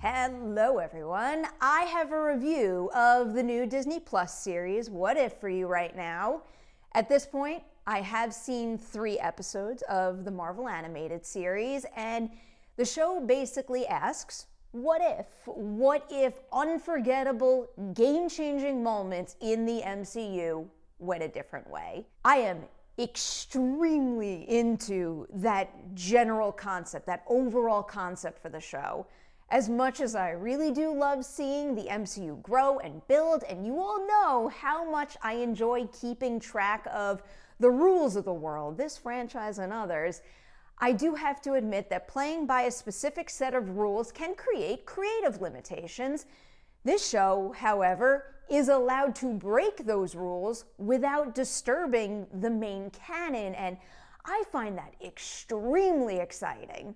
Hello everyone, I have a review of the new Disney Plus series, What If, for you right now. At this point, I have seen 3 episodes of the Marvel animated series, and the show basically asks, what if? What if unforgettable, game-changing moments in the MCU went a different way? I am extremely into that general concept, that overall concept for the show. As much as I really do love seeing the MCU grow and build, and you all know how much I enjoy keeping track of the rules of the world, this franchise and others, I do have to admit that playing by a specific set of rules can create creative limitations. This show, however, is allowed to break those rules without disturbing the main canon, and I find that extremely exciting.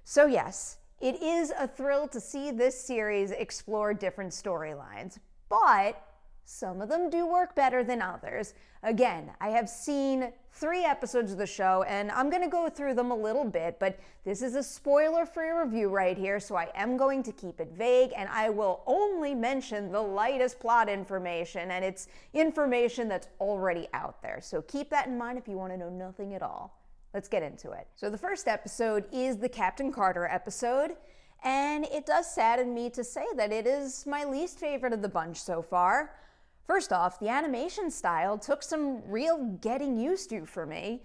So yes, it is a thrill to see this series explore different storylines, but some of them do work better than others. Again, I have seen 3 episodes of the show, and I'm going to go through them a little bit, but this is a spoiler-free review right here, so I am going to keep it vague, and I will only mention the lightest plot information, and it's information that's already out there. So keep that in mind if you want to know nothing at all. Let's get into it. So the first episode is the Captain Carter episode, and it does sadden me to say that it is my least favorite of the bunch so far. First off, the animation style took some real getting used to for me.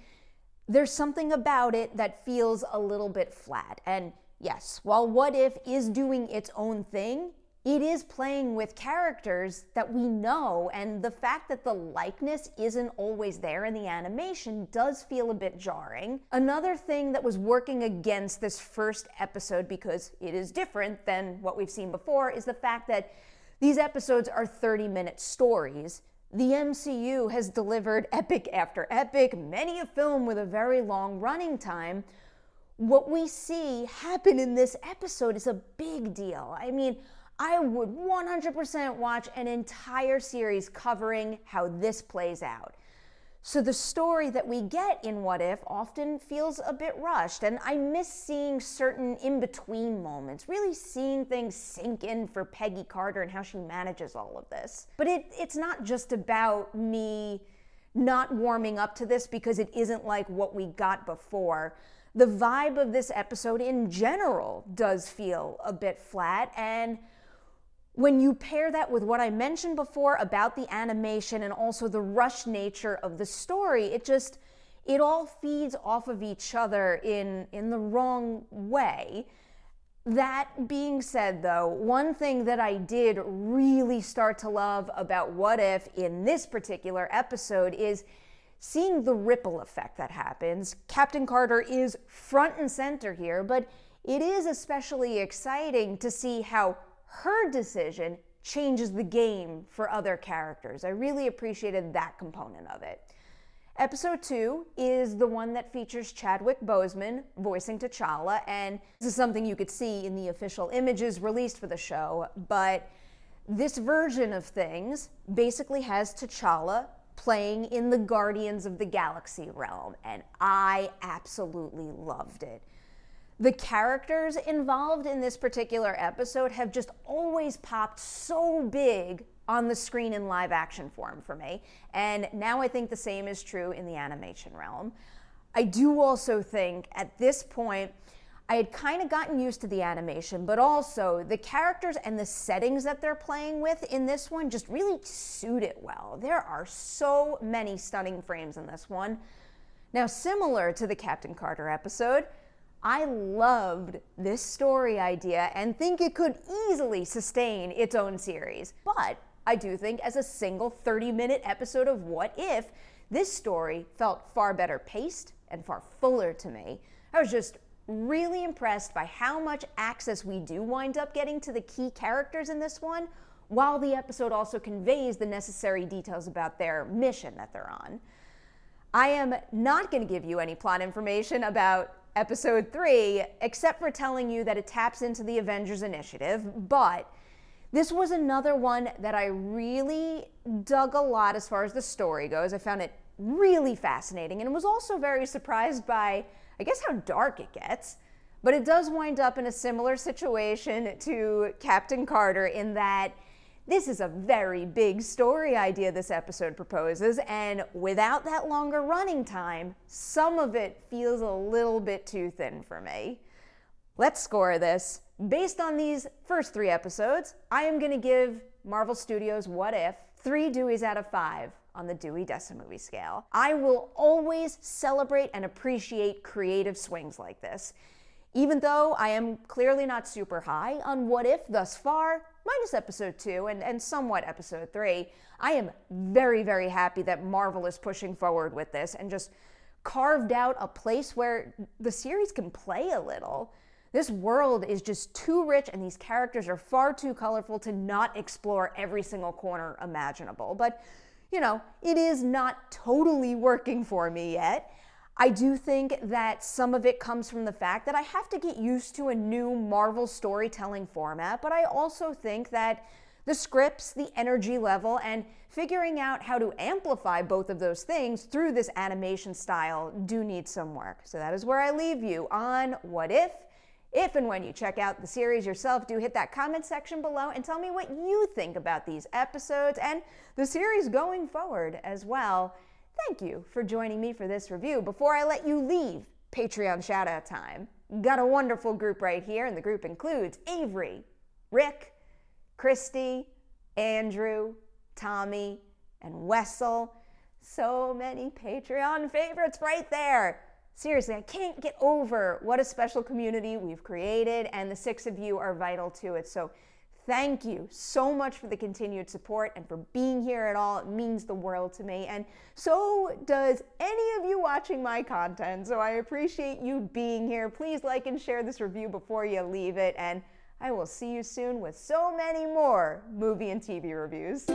There's something about it that feels a little bit flat, and yes, while What If is doing its own thing, it is playing with characters that we know, and the fact that the likeness isn't always there in the animation does feel a bit jarring. Another thing that was working against this first episode, because it is different than what we've seen before, is the fact that these episodes are 30-minute stories. The MCU has delivered epic after epic, many a film with a very long running time. What we see happen in this episode is a big deal. I mean, I would 100% watch an entire series covering how this plays out. So the story that we get in What If often feels a bit rushed, and I miss seeing certain in-between moments, really seeing things sink in for Peggy Carter and how she manages all of this. But it's not just about me not warming up to this because it isn't like what we got before. The vibe of this episode in general does feel a bit flat, and when you pair that with what I mentioned before about the animation and also the rushed nature of the story, it all feeds off of each other in the wrong way. That being said, though, one thing that I did really start to love about What If in this particular episode is seeing the ripple effect that happens. Captain Carter is front and center here, but it is especially exciting to see how her decision changes the game for other characters. I really appreciated that component of it. Episode 2 is the one that features Chadwick Boseman voicing T'Challa, and this is something you could see in the official images released for the show, but this version of things basically has T'Challa playing in the Guardians of the Galaxy realm, and I absolutely loved it. The characters involved in this particular episode have just always popped so big on the screen in live action form for me, and now I think the same is true in the animation realm. I do also think at this point I had kind of gotten used to the animation, but also the characters and the settings that they're playing with in this one just really suit it well. There are so many stunning frames in this one. Now, similar to the Captain Carter episode, I loved this story idea and think it could easily sustain its own series. But I do think as a single 30-minute episode of What If, this story felt far better paced and far fuller to me. I was just really impressed by how much access we do wind up getting to the key characters in this one, while the episode also conveys the necessary details about their mission that they're on. I am not going to give you any plot information about Episode 3, except for telling you that it taps into the Avengers Initiative, but this was another one that I really dug a lot as far as the story goes. I found it really fascinating and was also very surprised by, I guess, how dark it gets. But it does wind up in a similar situation to Captain Carter in that this is a very big story idea this episode proposes, and without that longer running time, some of it feels a little bit too thin for me. Let's score this. Based on these first 3 episodes, I am going to give Marvel Studios' What If 3 Deweys out of 5 on the Dewey Decimovie scale. I will always celebrate and appreciate creative swings like this. Even though I am clearly not super high on What If thus far, minus episode 2 and somewhat episode 3, I am very, very happy that Marvel is pushing forward with this and just carved out a place where the series can play a little. This world is just too rich and these characters are far too colorful to not explore every single corner imaginable. But, you know, it is not totally working for me yet. I do think that some of it comes from the fact that I have to get used to a new Marvel storytelling format, but I also think that the scripts, the energy level, and figuring out how to amplify both of those things through this animation style do need some work. So that is where I leave you on What If. If and when you check out the series yourself, do hit that comment section below and tell me what you think about these episodes and the series going forward as well. Thank you for joining me for this review. Before I let you leave, Patreon shout-out time. Got a wonderful group right here, and the group includes Avery, Rick, Christy, Andrew, Tommy, and Wessel. So many Patreon favorites right there. Seriously, I can't get over what a special community we've created, and the 6 of you are vital to it. So thank you so much for the continued support and for being here at all. It means the world to me. And so does any of you watching my content. So I appreciate you being here. Please like and share this review before you leave it. And I will see you soon with so many more movie and TV reviews.